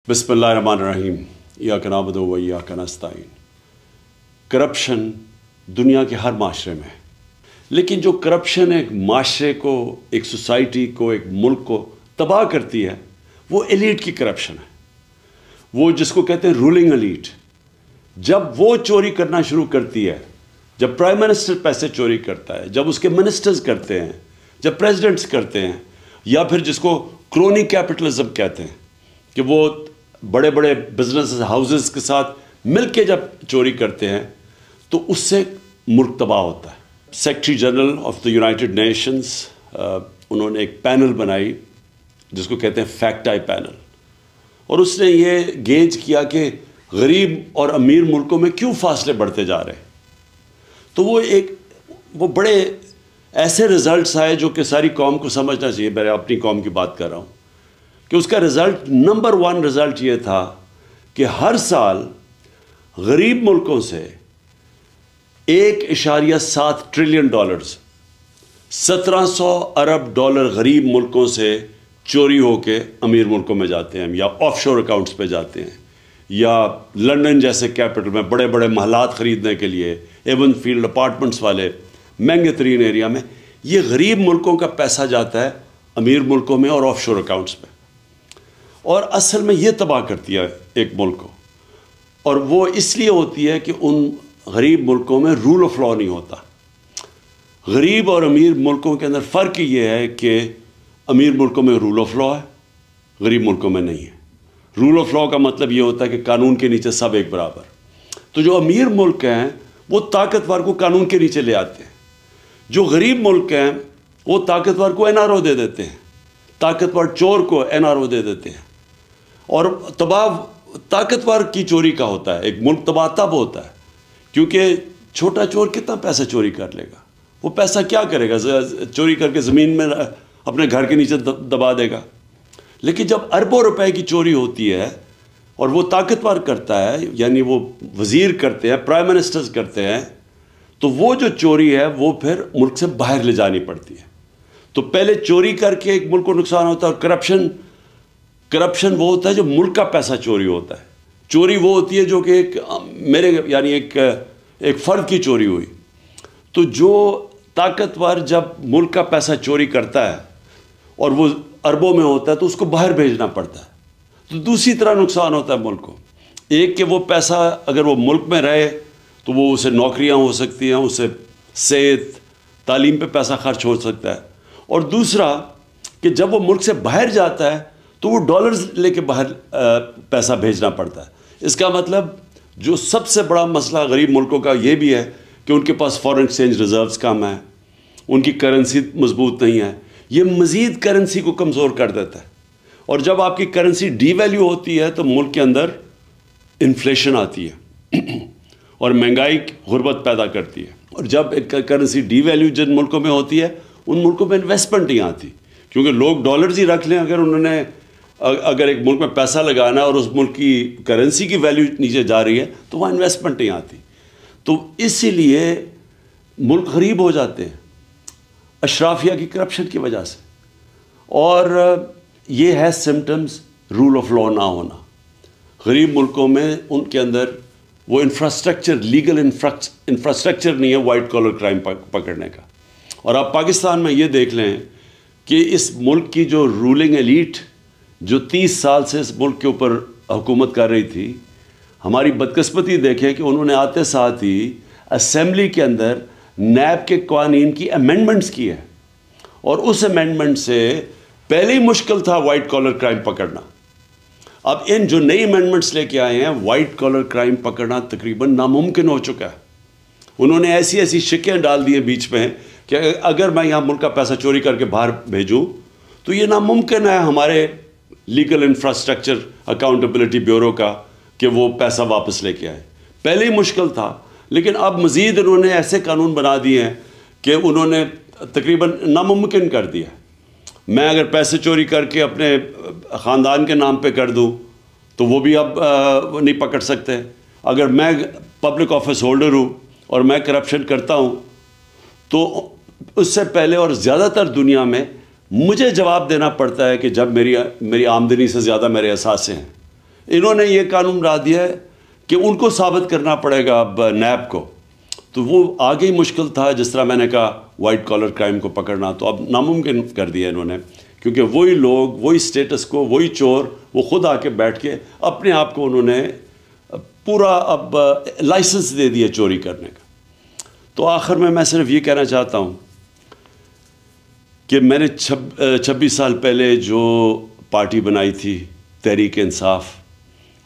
بسم اللہ الرحمن الرحیم ایاک نعبد و ایاک نستعین۔ کرپشن دنیا کے ہر معاشرے میں ہے، لیکن جو کرپشن ایک معاشرے کو، ایک سوسائٹی کو، ایک ملک کو تباہ کرتی ہے وہ ایلیٹ کی کرپشن ہے، وہ جس کو کہتے ہیں رولنگ ایلیٹ۔ جب وہ چوری کرنا شروع کرتی ہے، جب پرائم منسٹر پیسے چوری کرتا ہے، جب اس کے منسٹرز کرتے ہیں، جب پریزیڈنٹس کرتے ہیں، یا پھر جس کو کرونی کیپٹلزم کہتے ہیں کہ وہ بڑے بڑے بزنس ہاؤسز کے ساتھ مل کے جب چوری کرتے ہیں تو اس سے ملک تباہ ہوتا ہے۔ Secretary general of the United nations انہوں نے ایک پینل بنائی جس کو کہتے ہیں فیکٹ آئی پینل، اور اس نے یہ گیج کیا کہ غریب اور امیر ملکوں میں کیوں فاصلے بڑھتے جا رہے ہیں۔ تو وہ بڑے ایسے رزلٹس آئے جو کہ ساری قوم کو سمجھنا چاہیے۔ میں اپنی قوم کی بات کر رہا ہوں کہ اس کا رزلٹ نمبر 1 رزلٹ یہ تھا کہ ہر سال غریب ملکوں سے $1.7 ٹریلین 1700 ارب ڈالر غریب ملکوں سے چوری ہو کے امیر ملکوں میں جاتے ہیں، یا آف شور اکاؤنٹس پہ جاتے ہیں، یا لنڈن جیسے کیپٹل میں بڑے بڑے محلات خریدنے کے لیے، ایون فیلڈ اپارٹمنٹس والے مہنگے ترین ایریا میں یہ غریب ملکوں کا پیسہ جاتا ہے امیر ملکوں میں اور آف شور اکاؤنٹس پہ، اور اصل میں یہ تباہ کرتی ہے ایک ملک کو۔ اور وہ اس لیے ہوتی ہے کہ ان غریب ملکوں میں رول آف لا نہیں ہوتا۔ غریب اور امیر ملکوں کے اندر فرق یہ ہے کہ امیر ملکوں میں رول آف لا ہے، غریب ملکوں میں نہیں ہے۔ رول آف لا کا مطلب یہ ہوتا ہے کہ قانون کے نیچے سب ایک برابر۔ تو جو امیر ملک ہیں وہ طاقتور کو قانون کے نیچے لے آتے ہیں، جو غریب ملک ہیں وہ طاقتور کو NRO دے دیتے ہیں، طاقتور چور کو NRO دے دیتے ہیں، اور تباہ طاقتور کی چوری کا ہوتا ہے۔ ایک ملک تباہ تب ہوتا ہے کیونکہ چھوٹا چور کتنا پیسہ چوری کر لے گا، وہ پیسہ کیا کرے گا؟ چوری کر کے زمین میں اپنے گھر کے نیچے دبا دے گا۔ لیکن جب اربوں روپے کی چوری ہوتی ہے اور وہ طاقتور کرتا ہے، یعنی وہ وزیر کرتے ہیں، پرائم منسٹرز کرتے ہیں، تو وہ جو چوری ہے وہ پھر ملک سے باہر لے جانی پڑتی ہے۔ تو پہلے چوری کر کے ایک ملک کو نقصان ہوتا ہے، اور کرپشن وہ ہوتا ہے جو ملک کا پیسہ چوری ہوتا ہے۔ چوری وہ ہوتی ہے جو کہ ایک فرد کی چوری ہوئی۔ تو جو طاقتور جب ملک کا پیسہ چوری کرتا ہے اور وہ اربوں میں ہوتا ہے تو اس کو باہر بھیجنا پڑتا ہے، تو دوسری طرح نقصان ہوتا ہے ملک کو۔ ایک کہ وہ پیسہ اگر وہ ملک میں رہے تو وہ اسے نوکریاں ہو سکتی ہیں، اسے صحت تعلیم پہ پیسہ خرچ ہو سکتا ہے، اور دوسرا کہ جب وہ ملک سے باہر جاتا ہے تو وہ ڈالرز لے کے باہر پیسہ بھیجنا پڑتا ہے۔ اس کا مطلب جو سب سے بڑا مسئلہ غریب ملکوں کا یہ بھی ہے کہ ان کے پاس فارن ایکسچینج ریزروز کم ہیں، ان کی کرنسی مضبوط نہیں ہے، یہ مزید کرنسی کو کمزور کر دیتا ہے، اور جب آپ کی کرنسی ڈی ویلیو ہوتی ہے تو ملک کے اندر انفلیشن آتی ہے اور مہنگائی غربت پیدا کرتی ہے، اور جب ایک کرنسی ڈی ویلیو جن ملکوں میں ہوتی ہے ان ملکوں میں انویسٹمنٹ نہیں آتی، کیونکہ لوگ ڈالرز ہی رکھ لیں اگر ایک ملک میں پیسہ لگانا ہے اور اس ملک کی کرنسی کی ویلیو نیچے جا رہی ہے تو وہاں انویسٹمنٹ نہیں آتی۔ تو اسی لیے ملک غریب ہو جاتے ہیں اشرافیہ کی کرپشن کی وجہ سے، اور یہ ہے سمٹمز رول آف لا نہ ہونا۔ غریب ملکوں میں ان کے اندر وہ انفراسٹرکچر، لیگل انفراسٹرکچر نہیں ہے وائٹ کالر کرائم پکڑنے کا۔ اور آپ پاکستان میں یہ دیکھ لیں کہ اس ملک کی جو رولنگ ایلیٹ جو 30 سال سے اس ملک کے اوپر حکومت کر رہی تھی، ہماری بدقسمتی دیکھیں کہ انہوں نے آتے ساتھ ہی اسمبلی کے اندر نیب کے قوانین کی امینڈمنٹس کی ہے، اور اس امینڈمنٹ سے پہلے ہی مشکل تھا وائٹ کالر کرائم پکڑنا۔ اب ان جو نئی امینڈمنٹس لے کے آئے ہیں، وائٹ کالر کرائم پکڑنا تقریباً ناممکن ہو چکا ہے۔ انہوں نے ایسی شکیں ڈال دی ہیں بیچ میں کہ اگر میں یہاں ملک کا پیسہ چوری کر کے باہر بھیجوں تو یہ ناممکن ہے ہمارے لیگل انفراسٹرکچر اکاؤنٹیبلٹی بیورو کا کہ وہ پیسہ واپس لے کے آئے۔ پہلے ہی مشکل تھا، لیکن اب مزید انہوں نے ایسے قانون بنا دیے ہیں کہ انہوں نے تقریباً ناممکن کر دیا۔ میں اگر پیسے چوری کر کے اپنے خاندان کے نام پہ کر دوں تو وہ بھی اب نہیں پکڑ سکتے۔ اگر میں پبلک آفس ہولڈر ہوں اور میں کرپشن کرتا ہوں تو اس سے پہلے اور زیادہ تر دنیا میں مجھے جواب دینا پڑتا ہے کہ جب میری آمدنی سے زیادہ میرے اثاثے ہیں، انہوں نے یہ قانون بنا دیا ہے کہ ان کو ثابت کرنا پڑے گا اب نیب کو، تو وہ آگے ہی مشکل تھا، جس طرح میں نے کہا وائٹ کالر کرائم کو پکڑنا، تو اب ناممکن کر دیا انہوں نے، کیونکہ وہی لوگ، وہی سٹیٹس کو، وہی چور، وہ خود آ کے بیٹھ کے اپنے آپ کو انہوں نے پورا اب لائسنس دے دیا چوری کرنے کا۔ تو آخر میں صرف یہ کہنا چاہتا ہوں کہ میں نے 26 سال پہلے جو پارٹی بنائی تھی تحریک انصاف،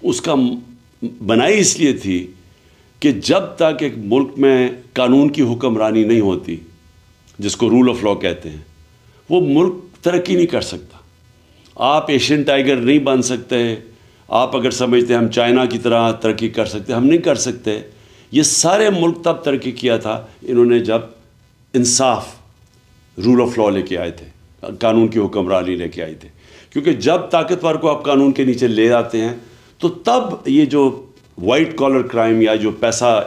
اس کا بنائی اس لیے تھی کہ جب تک ایک ملک میں قانون کی حکمرانی نہیں ہوتی، جس کو رول آف لا کہتے ہیں، وہ ملک ترقی نہیں کر سکتا۔ آپ ایشین ٹائیگر نہیں بن سکتے، آپ اگر سمجھتے ہیں ہم چائنا کی طرح ترقی کر سکتے، ہم نہیں کر سکتے۔ یہ سارے ملک تب ترقی کیا تھا انہوں نے جب انصاف، رول آف لا لے کے آئے تھے، قانون کی حکمرانی لے کے آئے تھے، کیونکہ جب طاقتور کو آپ قانون کے نیچے لے آتے ہیں تو تب یہ جو وائٹ کالر کرائم یا جو پیسہ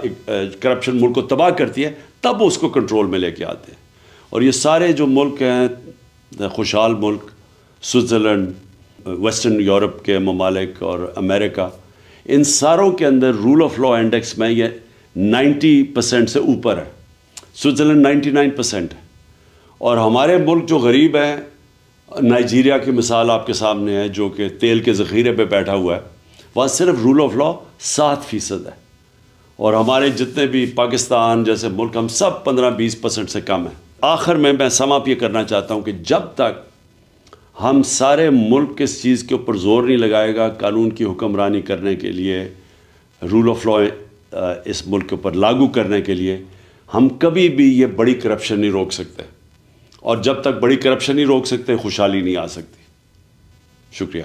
کرپشن ملک کو تباہ کرتی ہے، تب وہ اس کو کنٹرول میں لے کے آتے ہیں۔ اور یہ سارے جو ملک ہیں، خوشحال ملک، سوئٹزرلینڈ، ویسٹرن یورپ کے ممالک اور امریکہ، ان ساروں کے اندر رول آف لا انڈیکس میں یہ 90% سے اوپر ہے۔ سوئٹزرلینڈ 99% ہے، اور ہمارے ملک جو غریب ہیں، نائجیریا کی مثال آپ کے سامنے ہے، جو کہ تیل کے ذخیرے پہ بیٹھا ہوا ہے، وہاں صرف رول آف لا 7% ہے، اور ہمارے جتنے بھی پاکستان جیسے ملک، ہم سب 15-20% سے کم ہیں۔ آخر میں سم اپ یہ کرنا چاہتا ہوں کہ جب تک ہم سارے ملک اس چیز کے اوپر زور نہیں لگائے گا قانون کی حکمرانی کرنے کے لیے، رول آف لا اس ملک کے اوپر لاگو کرنے کے لیے، ہم کبھی بھی یہ بڑی کرپشن نہیں روک سکتے، اور جب تک بڑی کرپشن نہیں روک سکتے، خوشحالی نہیں آ سکتی۔ شکریہ۔